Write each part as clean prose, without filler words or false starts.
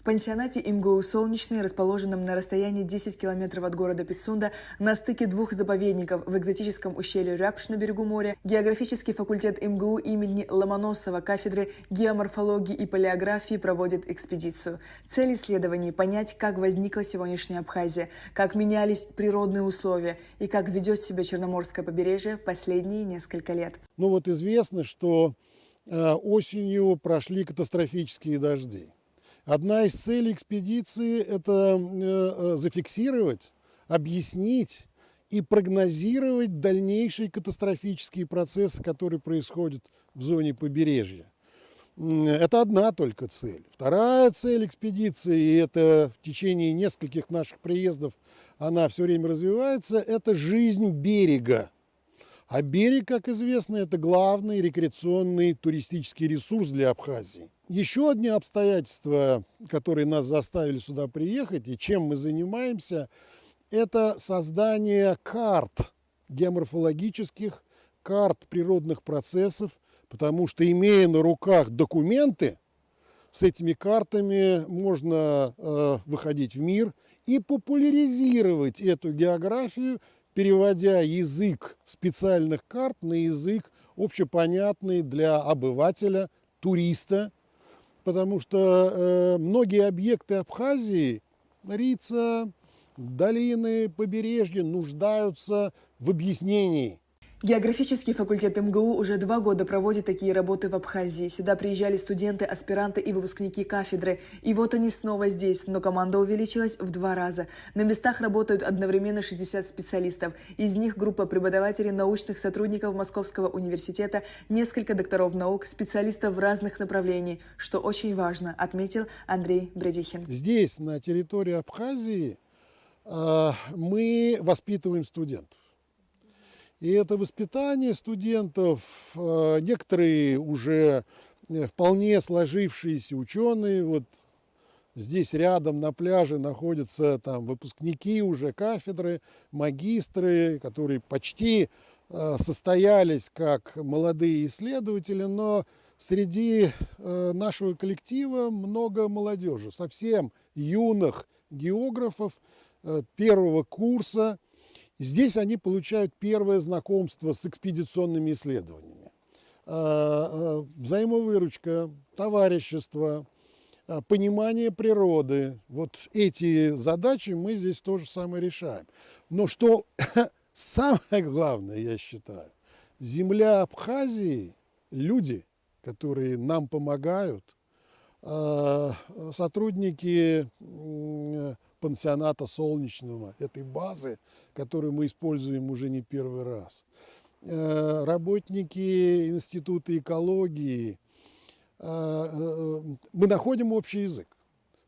В пансионате МГУ «Солнечный», расположенном на расстоянии 10 километров от города Пицунда, на стыке двух заповедников в экзотическом ущелье Ряпш на берегу моря, географический факультет МГУ имени Ломоносова кафедры геоморфологии и палеографии проводит экспедицию. Цель исследований – понять, как возникла сегодняшняя Абхазия, как менялись природные условия и как ведет себя Черноморское побережье последние несколько лет. Ну вот известно, что осенью прошли катастрофические дожди. Одна из целей экспедиции – это зафиксировать, объяснить и прогнозировать дальнейшие катастрофические процессы, которые происходят в зоне побережья. Это одна только цель. Вторая цель экспедиции, и это в течение нескольких наших приездов она все время развивается, это жизнь берега. А берег, как известно, это главный рекреационный туристический ресурс для Абхазии. Еще одни обстоятельства, которые нас заставили сюда приехать и чем мы занимаемся, это создание карт геоморфологических, карт природных процессов, потому что, имея на руках документы, с этими картами можно выходить в мир и популяризировать эту географию, переводя язык специальных карт на язык общепонятный для обывателя, туриста, потому что многие объекты Абхазии, Рица, долины, побережья нуждаются в объяснении. Географический факультет МГУ уже 2 года проводит такие работы в Абхазии. Сюда приезжали студенты, аспиранты и выпускники кафедры. И вот они снова здесь, но команда увеличилась в 2 раза. На местах работают одновременно 60 специалистов. Из них группа преподавателей, научных сотрудников Московского университета, несколько докторов наук, специалистов разных направлений, что очень важно, отметил Андрей Бредихин. Здесь, на территории Абхазии, мы воспитываем студентов. И это воспитание студентов, некоторые уже вполне сложившиеся ученые, вот здесь рядом на пляже находятся там выпускники уже кафедры, магистры, которые почти состоялись как молодые исследователи, но среди нашего коллектива много молодежи, совсем юных географов первого курса. Здесь они получают первое знакомство с экспедиционными исследованиями. Взаимовыручка, товарищество, понимание природы. Вот эти задачи мы здесь тоже самое решаем. Но что самое главное, я считаю, земля Абхазии, люди, которые нам помогают, сотрудники пансионата Солнечного, этой базы, которую мы используем уже не первый раз, работники Института экологии, мы находим общий язык.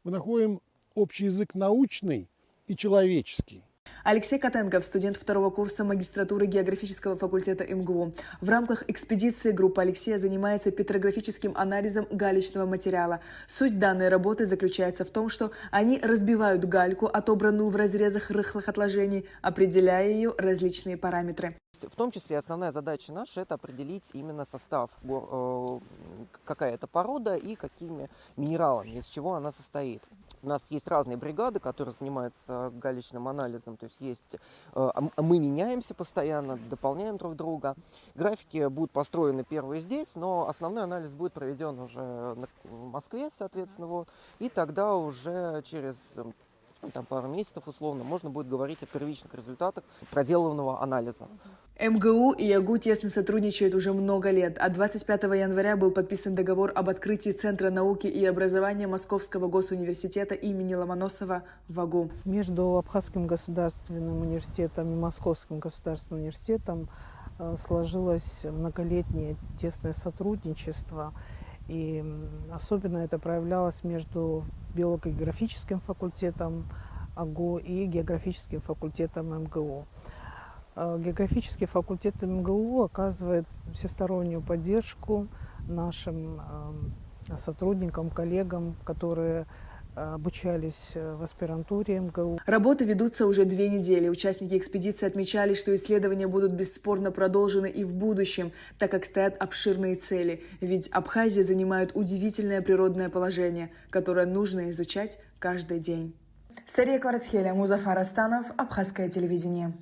Мы находим общий язык научный и человеческий. Алексей Котенков, студент 2-го курса магистратуры географического факультета МГУ. В рамках экспедиции группа Алексея занимается петрографическим анализом галечного материала. Суть данной работы заключается в том, что они разбивают гальку, отобранную в разрезах рыхлых отложений, определяя ее различные параметры. В том числе основная задача наша – это определить именно состав, какая это порода и какими минералами, из чего она состоит. У нас есть разные бригады, которые занимаются галечным анализом, то есть мы меняемся постоянно, дополняем друг друга. Графики будут построены первые здесь, но основной анализ будет проведен уже в Москве, соответственно, и тогда уже через пару месяцев условно можно будет говорить о первичных результатах проделанного анализа. МГУ и ЯГУ тесно сотрудничают уже много лет, а 25 января был подписан договор об открытии Центра науки и образования Московского госуниверситета имени Ломоносова в АГУ. Между Абхазским государственным университетом и Московским государственным университетом сложилось многолетнее тесное сотрудничество. И особенно это проявлялось между биолого-географическим факультетом АГУ и географическим факультетом МГУ. Географический факультет МГУ оказывает всестороннюю поддержку нашим сотрудникам, коллегам, которые обучались в аспирантуре МГУ. Работы ведутся уже 2 недели. Участники экспедиции отмечали, что исследования будут бесспорно продолжены и в будущем, так как стоят обширные цели. Ведь Абхазия занимает удивительное природное положение, которое нужно изучать каждый день. Сария Кварцхеля, Музафар Астанов, Абхазское телевидение.